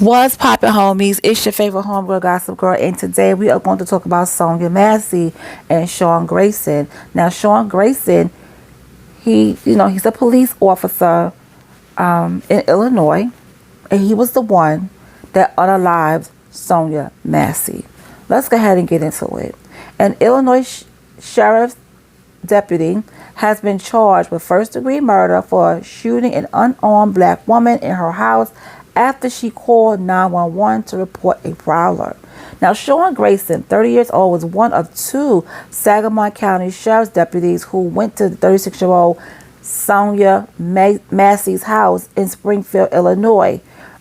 What's poppin', homies? It's your favorite homegirl, Gossip Girl, and today we are going to talk about Sonya Massey and Sean Grayson. Now, Sean Grayson, he's a police officer in Illinois, and he was the one that unalived Sonya Massey. Let's go ahead and get into it. An Illinois sheriff's deputy has been charged with first-degree murder for shooting an unarmed black woman in her house after she called 911 to report a prowler. Now, Sean Grayson, 30 years old, was one of two Sangamon County sheriff's deputies who went to the 36-year-old Sonya Massey's house in Springfield, Illinois,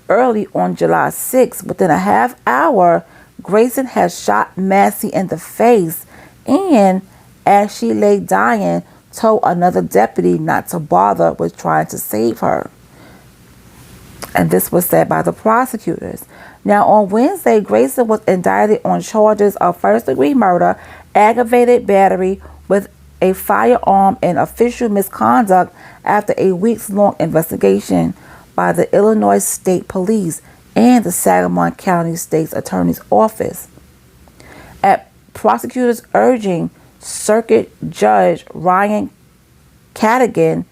early on July 6. Within a half hour, Grayson had shot Massey in the face and, as she lay dying, told another deputy not to bother with trying to save her. And this was said by the prosecutors. Now, on Wednesday, Grayson was indicted on charges of first-degree murder, aggravated battery with a firearm, and official misconduct after a weeks-long investigation by the Illinois State Police and the Sangamon County State's Attorney's Office. At prosecutors' urging, Circuit Judge Ryan Cadigan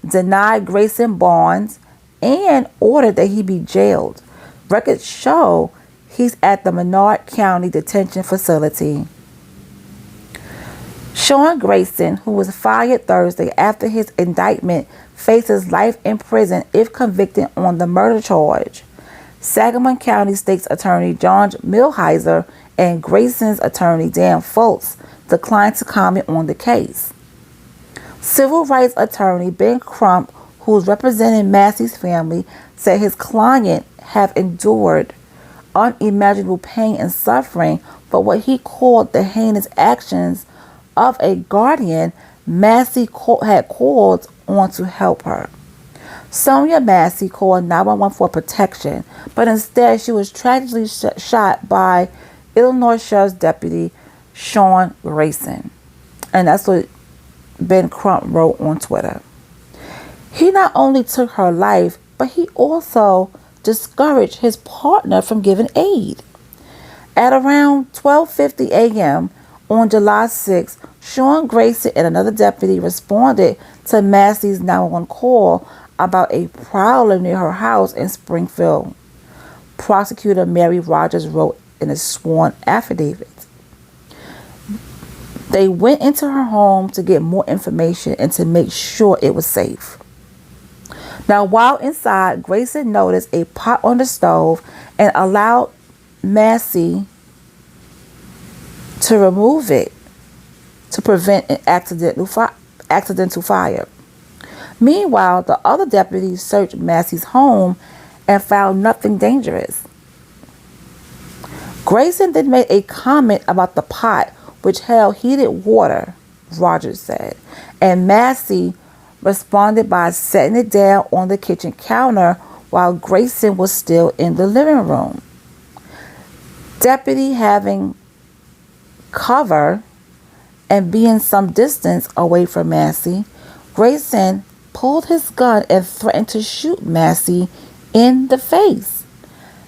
denied Grayson bonds and ordered that he be jailed. Records show he's at the Menard County Detention Facility. Sean Grayson, who was fired Thursday after his indictment, faces life in prison if convicted on the murder charge. Sangamon County State's Attorney John Milheiser and Grayson's attorney Dan Foltz declined to comment on the case. Civil rights attorney Ben Crump, who's representing Massey's family, said his client have endured unimaginable pain and suffering for what he called the heinous actions of a guardian Massey had called on to help her. Sonya Massey called 911 for protection, but instead she was tragically shot by Illinois Sheriff's Deputy Sean Grayson. And that's what Ben Crump wrote on Twitter. He not only took her life, but he also discouraged his partner from giving aid. At around 12:50 a.m. on July 6, Sean Grayson and another deputy responded to Massey's 911 call about a prowler near her house in Springfield. Prosecutor Mary Rogers wrote in a sworn affidavit. They went into her home to get more information and to make sure it was safe. Now, while inside, Grayson noticed a pot on the stove and allowed Massey to remove it to prevent an accidental fire. Meanwhile, the other deputies searched Massey's home and found nothing dangerous. Grayson then made a comment about the pot, which held heated water, Rogers said, and Massey responded by setting it down on the kitchen counter while Grayson was still in the living room. Deputy having cover and being some distance away from Massey, Grayson pulled his gun and threatened to shoot Massey in the face.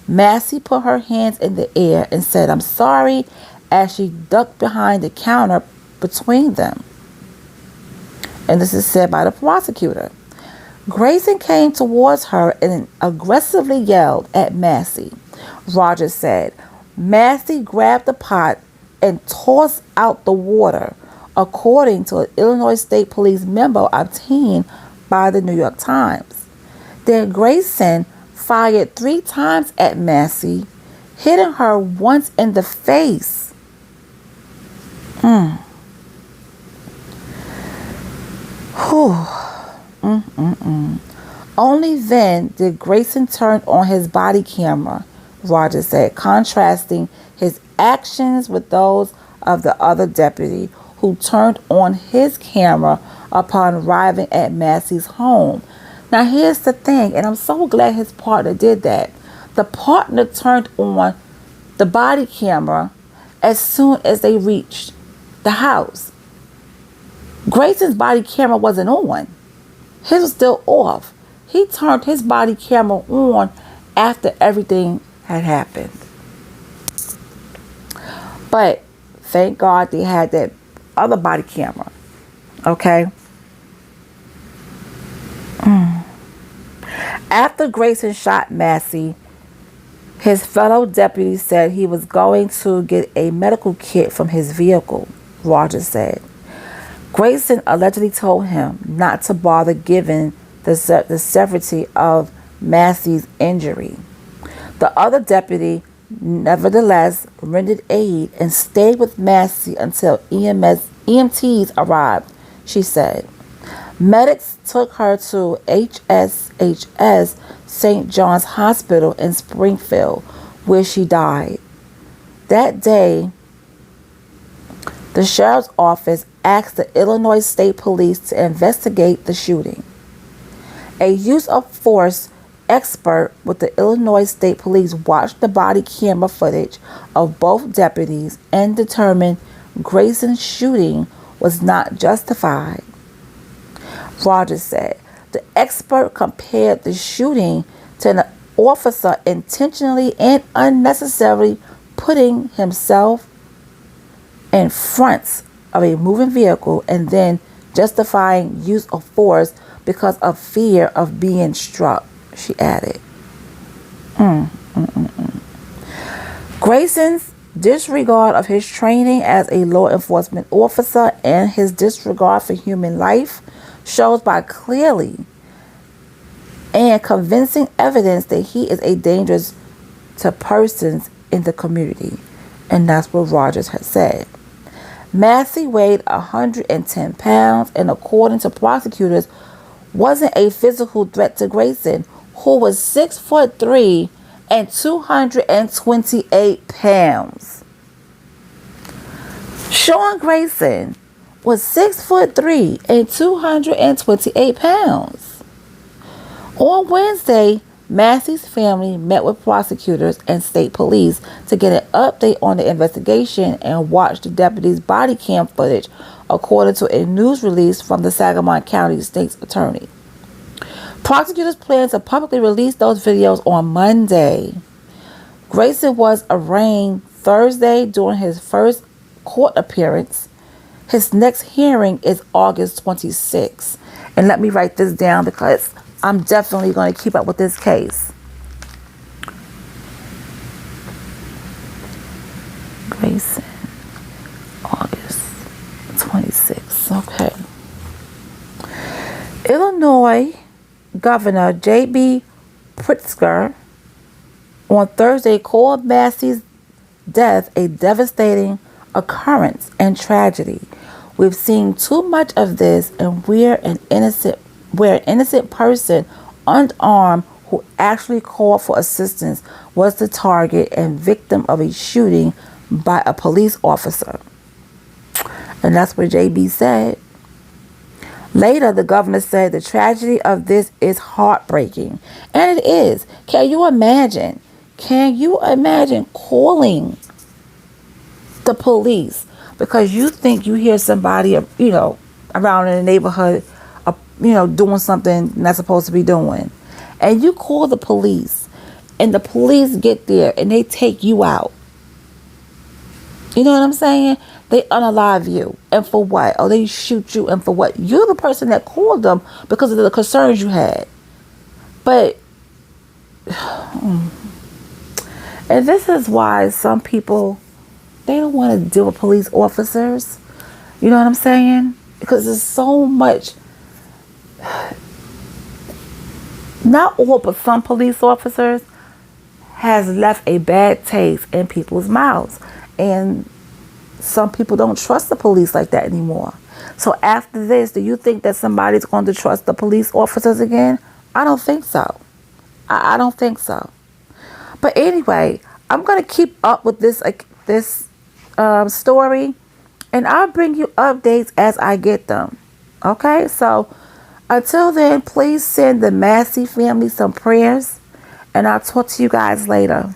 Massey put her hands in the air and said, "I'm sorry," as she ducked behind the counter between them. And this is said by the prosecutor. Grayson came towards her and aggressively yelled at Massey. Rogers said Massey grabbed the pot and tossed out the water, according to an Illinois State Police memo obtained by the New York Times. Then Grayson fired 3 times at Massey, hitting her once in the face. Only then did Grayson turn on his body camera, Rogers said, contrasting his actions with those of the other deputy, who turned on his camera upon arriving at Massey's home. Now, here's the thing, and I'm so glad his partner did that. The partner turned on the body camera as soon as they reached the house. Grayson's body camera wasn't on. His was still off. He turned his body camera on after everything had happened. But thank God they had that other body camera. Okay. After Grayson shot Massey, his fellow deputies said he was going to get a medical kit from his vehicle, Rogers said. Grayson allegedly told him not to bother given the severity of Massey's injury. The other deputy, nevertheless, rendered aid and stayed with Massey until EMTs arrived, she said. Medics took her to HSHS St. John's Hospital in Springfield, where she died. That day, the sheriff's office asked the Illinois State Police to investigate the shooting. A use of force expert with the Illinois State Police watched the body camera footage of both deputies and determined Grayson's shooting was not justified. Rogers said the expert compared the shooting to an officer intentionally and unnecessarily putting himself in front of a moving vehicle and then justifying use of force because of fear of being struck, she added. Grayson's disregard of his training as a law enforcement officer and his disregard for human life shows by clearly and convincing evidence that he is a danger to persons in the community. And that's what Rogers had said. Massey weighed 110 pounds and, according to prosecutors, wasn't a physical threat to Grayson, who was 6'3" and 228 pounds. Sean Grayson was 6'3" and 228 pounds. On Wednesday, Massey's family met with prosecutors and state police to get an update on the investigation and watch the deputy's body cam footage, according to a news release from the Sangamon County State's Attorney. Prosecutors plan to publicly release those videos on Monday. Grayson was arraigned Thursday during his first court appearance. His next hearing is August 26th. And let me write this down because I'm definitely going to keep up with this case. Grayson, August 26th. Okay. Illinois Governor J.B. Pritzker on Thursday called Massey's death a devastating occurrence and tragedy. We've seen too much of this, and we're an innocent person, unarmed, who actually called for assistance, was the target and victim of a shooting by a police officer. And that's what JB said. Later, the governor said the tragedy of this is heartbreaking. And it is. Can you imagine calling the police because you think you hear somebody, around in the neighborhood, doing something not supposed to be doing. And you call the police and the police get there and they take you out. You know what I'm saying? They unalive you. And for what? Oh, they shoot you. And for what? You're the person that called them because of the concerns you had. But, and this is why some people, they don't want to deal with police officers. You know what I'm saying? Because there's so much, not all, but some police officers has left a bad taste in people's mouths. And some people don't trust the police like that anymore. So after this, do you think that somebody's going to trust the police officers again? I don't think so. I don't think so. But anyway, I'm going to keep up with this story, and I'll bring you updates as I get them. Okay? So until then, please send the Massey family some prayers, and I'll talk to you guys later.